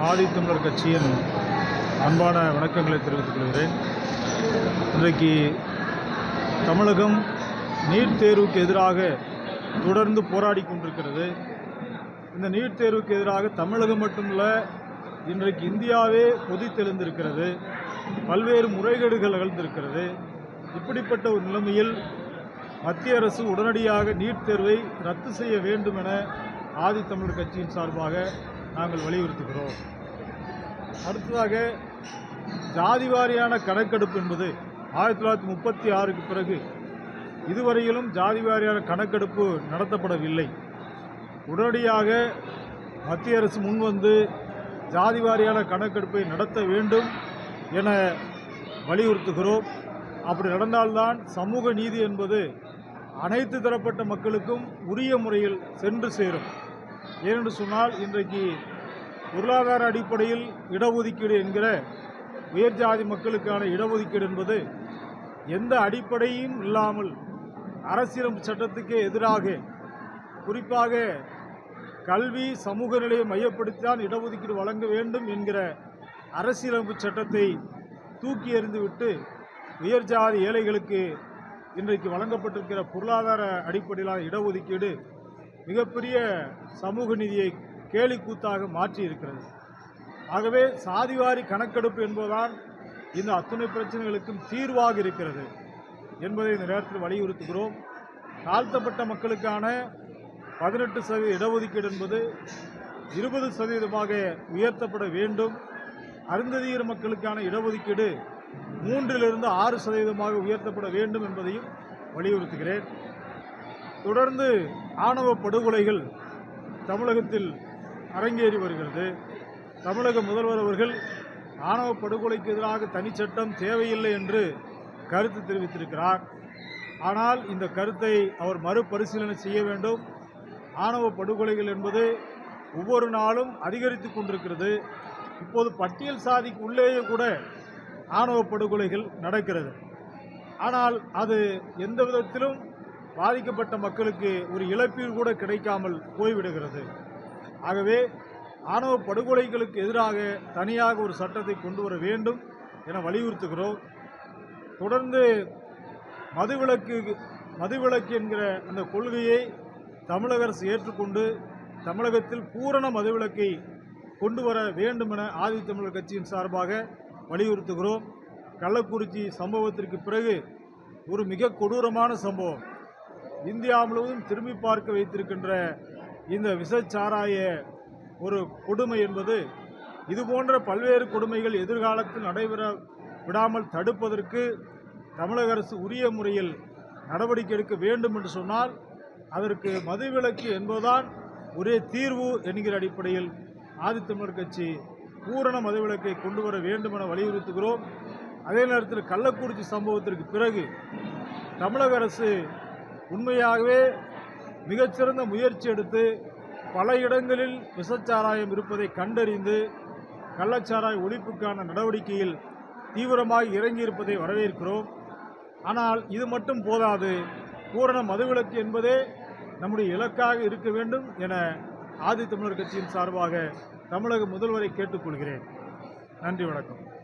ஆதித்தமிழர் கட்சியின் அன்பான வணக்கங்களை தெரிவித்துக் கொள்கிறேன். இன்றைக்கு தமிழகம் நீட் தேர்வுக்கு எதிராக தொடர்ந்து போராடி கொண்டிருக்கிறது. இந்த நீட் தேர்வுக்கு எதிராக தமிழகம் மட்டுமல்ல, இன்றைக்கு இந்தியாவே கொதித்தெழுந்திருக்கிறது. பல்வேறு முறைகேடுகள் நிகழ்ந்திருக்கிறது. இப்படிப்பட்ட ஒரு நிலைமையில் மத்திய அரசு உடனடியாக நீட் தேர்வை ரத்து செய்ய வேண்டும் என ஆதித்தமிழர் கட்சியின் சார்பாக நாங்கள் வலியுறுத்துகிறோம். அடுத்ததாக, ஜாதி வாரியான கணக்கெடுப்பு என்பது 1936க்கு பிறகு இதுவரையிலும் ஜாதி வாரியான கணக்கெடுப்பு நடத்தப்படவில்லை. உடனடியாக மத்திய அரசு முன்வந்து ஜாதி வாரியான கணக்கெடுப்பை நடத்த வேண்டும் என வலியுறுத்துகிறோம். அப்படி நடந்தால்தான் சமூக நீதி என்பது அனைத்து தரப்பட்ட மக்களுக்கும் உரிய முறையில் சென்று சேரும். ஏனென்று சொன்னால், இன்றைக்கு பொருளாதார அடிப்படையில் இடஒதுக்கீடு என்கிற உயர் ஜாதி மக்களுக்கான இடஒதுக்கீடு என்பது எந்த அடிப்படையும் இல்லாமல் அரசியலமைப்பு சட்டத்துக்கே எதிராக, குறிப்பாக கல்வி சமூக நிலையை மையப்படுத்தித்தான் இடஒதுக்கீடு வழங்க வேண்டும் என்கிற அரசியலமைப்பு சட்டத்தை தூக்கி எறிந்துவிட்டு உயர் ஜாதி ஏழைகளுக்கு இன்றைக்கு வழங்கப்பட்டிருக்கிற பொருளாதார அடிப்படையிலான இடஒதுக்கீடு மிகப்பெரிய சமூக நீதியை கேலிக்கூத்தாக மாற்றி இருக்கிறது. ஆகவே சாதிவாரி கணக்கெடுப்பு என்பதுதான் இந்த அத்துணை பிரச்சனைகளுக்கும் தீர்வாக இருக்கிறது என்பதை இந்த நேரத்தில் வலியுறுத்துகிறோம். தாழ்த்தப்பட்ட மக்களுக்கான 18% இடஒதுக்கீடு என்பது 20% உயர்த்தப்பட வேண்டும். அருந்ததியர் மக்களுக்கான இடஒதுக்கீடு 3லிருந்து 6% உயர்த்தப்பட வேண்டும் என்பதையும் வலியுறுத்துகிறேன். தொடர்ந்து ஆணவ படுகொலைகள் தமிழகத்தில் அரங்கேறி வருகிறது. தமிழக முதல்வர் அவர்கள் ஆணவ படுகொலைக்கு எதிராக தனிச்சட்டம் தேவையில்லை என்று கருத்து தெரிவித்திருக்கிறார். ஆனால் இந்த கருத்தை அவர் மறுபரிசீலனை செய்ய வேண்டும். ஆணவ படுகொலைகள் என்பது ஒவ்வொரு நாளும் அதிகரித்து கொண்டிருக்கிறது. இப்போது பட்டியல் சாதிக்கு உள்ளேயே கூட ஆணவ படுகொலைகள் நடக்கிறது. ஆனால் அது எந்த விதத்திலும் பாதிக்கப்பட்ட மக்களுக்கு ஒரு இழப்பீடு கூட கிடைக்காமல் போய்விடுகிறது. ஆகவே ஆணவ படுகொலைகளுக்கு எதிராக தனியாக ஒரு சட்டத்தை கொண்டு வர வேண்டும் என வலியுறுத்துகிறோம். தொடர்ந்து மதுவிலக்கு என்கிற அந்த கொள்கையை தமிழக அரசு ஏற்றுக்கொண்டு தமிழகத்தில் பூரண மதுவிலக்கை கொண்டு வர வேண்டும் என ஆதித்தமிழர் கட்சியின் சார்பாக வலியுறுத்துகிறோம். கள்ளக்குறிச்சி சம்பவத்திற்கு பிறகு ஒரு மிக கொடூரமான சம்பவம், இந்தியா முழுவதும் திரும்பி பார்க்க வைத்திருக்கின்ற இந்த விஷச்சாராய ஒரு கொடுமை என்பது, இதுபோன்ற பல்வேறு கொடுமைகள் எதிர்காலத்தில் நடைபெற விடாமல் தடுப்பதற்கு தமிழக அரசு உரிய முறையில் நடவடிக்கை எடுக்க வேண்டும் என்று சொன்னால், அதற்கு மதுவிலக்கு என்பதுதான் ஒரே தீர்வு என்கிற அடிப்படையில் ஆதித்தமிழர் கட்சி பூரண மதுவிலக்கை கொண்டு வர வேண்டும் என வலியுறுத்துகிறோம். அதே நேரத்தில் கள்ளக்குறிச்சி சம்பவத்திற்கு பிறகு தமிழக அரசு உண்மையாகவே மிகச்சிறந்த முயற்சி எடுத்து பல இடங்களில் விஷச்சாராயம் இருப்பதை கண்டறிந்து கள்ளச்சாராய ஒழிப்புக்கான நடவடிக்கையில் தீவிரமாக இறங்கியிருப்பதை வரவேற்கிறோம். ஆனால் இது மட்டும் போதாது, பூரண மதுவிலக்கு என்பதே நம்முடைய இலக்காக இருக்க வேண்டும் என ஆதித்தமிழர் கட்சியின் சார்பாக தமிழக முதல்வரை கேட்டுக்கொள்கிறேன். நன்றி, வணக்கம்.